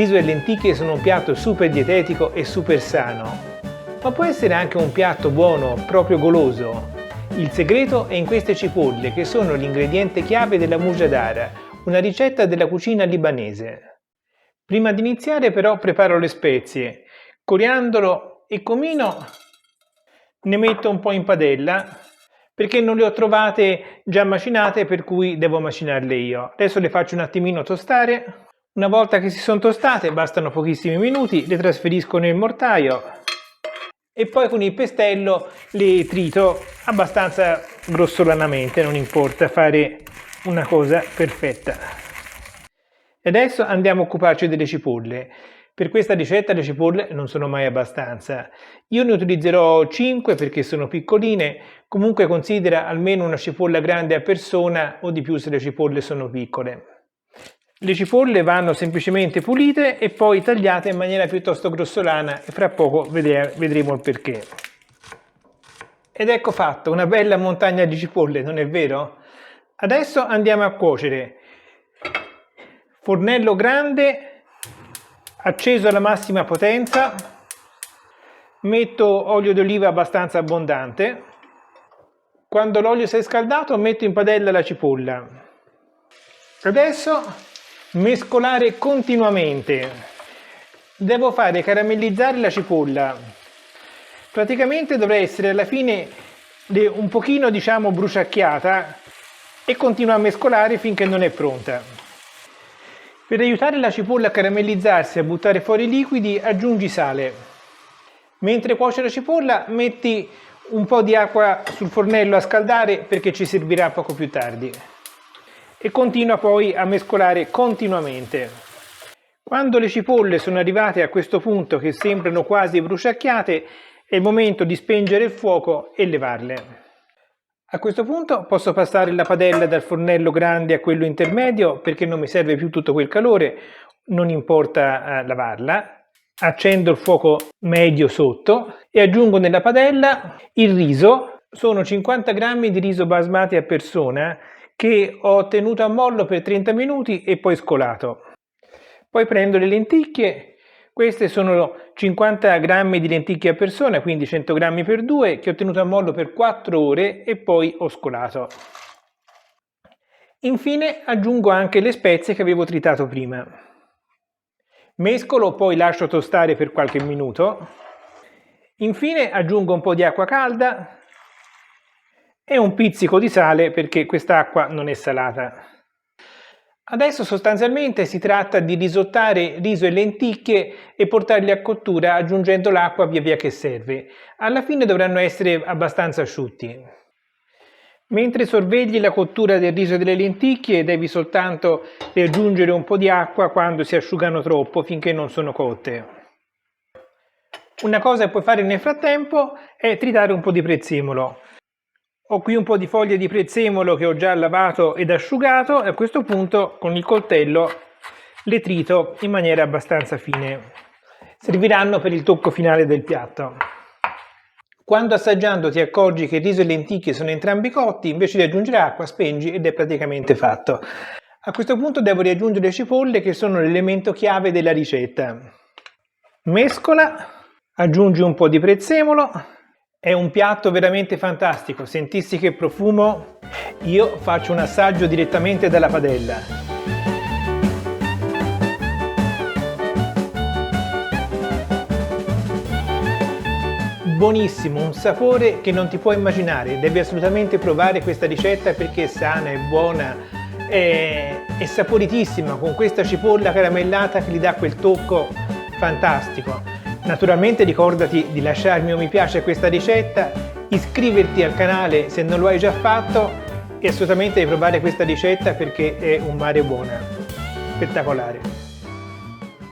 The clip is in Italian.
riso e lenticchie sono un piatto super dietetico e super sano, ma può essere anche un piatto buono, proprio goloso. Il segreto è in queste cipolle, che sono l'ingrediente chiave della mujadara, una ricetta della cucina libanese. Prima di iniziare però preparo le spezie. Coriandolo e comino ne metto un po' in padella, perché non le ho trovate già macinate, per cui devo macinarle io. Adesso le faccio un attimino tostare. Una volta che si sono tostate, bastano pochissimi minuti, le trasferisco nel mortaio e poi con il pestello le trito abbastanza grossolanamente, non importa, fare una cosa perfetta. E adesso andiamo a occuparci delle cipolle. Per questa ricetta le cipolle non sono mai abbastanza. Io ne utilizzerò 5 perché sono piccoline, comunque considera almeno una cipolla grande a persona o di più se le cipolle sono piccole. Le cipolle vanno semplicemente pulite e poi tagliate in maniera piuttosto grossolana e fra poco vedremo il perché. Ed ecco fatto, una bella montagna di cipolle, non è vero? Adesso andiamo a cuocere. Fornello grande, acceso alla massima potenza, metto olio d'oliva abbastanza abbondante. Quando l'olio si è scaldato metto in padella la cipolla. Adesso mescolare continuamente. Devo fare caramellizzare la cipolla. Praticamente dovrà essere alla fine un pochino, diciamo, bruciacchiata e continuo a mescolare finché non è pronta. Per aiutare la cipolla a caramellizzarsi e a buttare fuori i liquidi, aggiungi sale. Mentre cuoce la cipolla, metti un po' di acqua sul fornello a scaldare perché ci servirà poco più tardi. E continua poi a mescolare continuamente. Quando le cipolle sono arrivate a questo punto che sembrano quasi bruciacchiate, è il momento di spengere il fuoco e levarle. A questo punto posso passare la padella dal fornello grande a quello intermedio perché non mi serve più tutto quel calore, non importa lavarla. Accendo il fuoco medio sotto e aggiungo nella padella il riso. Sono 50 grammi di riso basmati a persona che ho tenuto a mollo per 30 minuti e poi scolato. Poi prendo le lenticchie, queste sono 50 grammi di lenticchie a persona, quindi 100 grammi per 2, che ho tenuto a mollo per 4 ore e poi ho scolato. Infine aggiungo anche le spezie che avevo tritato prima. Mescolo, poi lascio tostare per qualche minuto. Infine aggiungo un po' di acqua calda e un pizzico di sale perché quest'acqua non è salata. Adesso sostanzialmente si tratta di risottare riso e lenticchie e portarli a cottura aggiungendo l'acqua via via che serve. Alla fine dovranno essere abbastanza asciutti. Mentre sorvegli la cottura del riso e delle lenticchie devi soltanto aggiungere un po' di acqua quando si asciugano troppo finché non sono cotte. Una cosa che puoi fare nel frattempo è tritare un po' di prezzemolo. Ho qui un po' di foglie di prezzemolo che ho già lavato ed asciugato e a questo punto con il coltello le trito in maniera abbastanza fine. Serviranno per il tocco finale del piatto. Quando assaggiando ti accorgi che il riso e le lenticchie sono entrambi cotti, invece di aggiungere acqua spengi ed è praticamente fatto. A questo punto devo riaggiungere le cipolle che sono l'elemento chiave della ricetta. Mescola, aggiungi un po' di prezzemolo. È un piatto veramente fantastico, sentissi che profumo? Io faccio un assaggio direttamente dalla padella. Buonissimo, un sapore che non ti puoi immaginare, devi assolutamente provare questa ricetta perché è sana, è buona, è saporitissima, con questa cipolla caramellata che gli dà quel tocco fantastico. Naturalmente ricordati di lasciarmi un mi piace a questa ricetta, iscriverti al canale se non lo hai già fatto e assolutamente di provare questa ricetta perché è un mare buona, spettacolare.